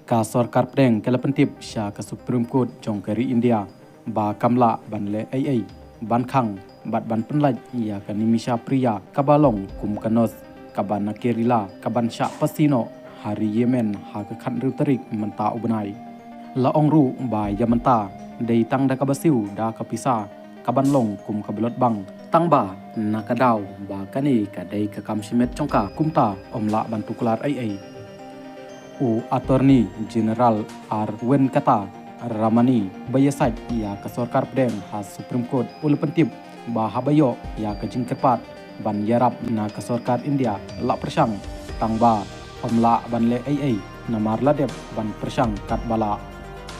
Ka Sarkar Pedeng kala pentip sya ka Supreme Court jong kari India ba kamla ban le ai ban khang bat ban penlaj ya ka Nimisha Priya kabalong kum kanos kaban nakerila kaban sya pasino hari Yemen ha ka khan ru tarik menta ubnai la ong ru ba yamanta dei tang da kabasiu da kapisa kaban long kum kabelot bang tang ba nakadaw ba kani ka dei ka kamsimet chongka kumta omla ban tukular ai Attorney General R. Venkata Ramani bayasat ya ka Sarkar Pedeng ha Supreme Court ulpentip ba habayo ya ka jingkepat ban yarap na ka Sarkar India la persang tangba omla ban le ai namar ladep ban persang kat bala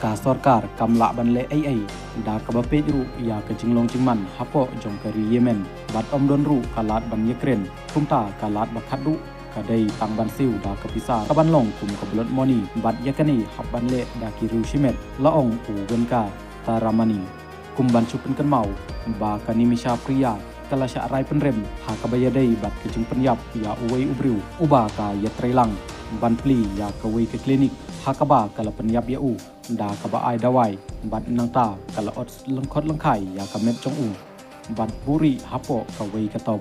ka Sarkar kamla ban le ai da ka bape ru ya ka jinglong jingman hapo jong kari Yemen bat don ru kalat ban Ukraine kumta kalat bakhadu kadai tang ban siu da kapisa kaban long kum kablot moni bat yakani habban le da kiru shimet laong venka taramani kumban chupen kan mau ba Nimisha Priya kala sya rai penrem ha kabayadai bat kejing penyap ya uwei ubriu uba ka ya trailang ban pli ya kawei ke klinik ha kaba kala penyap ya da kaba ai dawai bat nangta kala ot lengkot lengkai ya kamet chong bat buri hapo kawei katop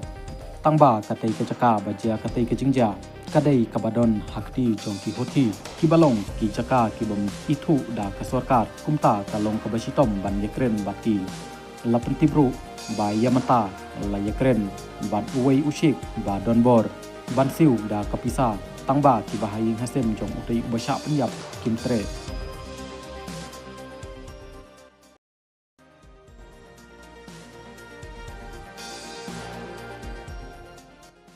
tangba katai kejaka bajia katai kejingja kadai kabadon hakti jong ki hoti kibalong ki jaka kibom itu da ka Sarkar kumta kalong kabasitom ban Ukraine bati la pentibru ba yamata la Ukraine ban uwei ushik ba donbor ban siu da kapisa tangba ki bahaying hasem jong utai ubasya penyap kimtre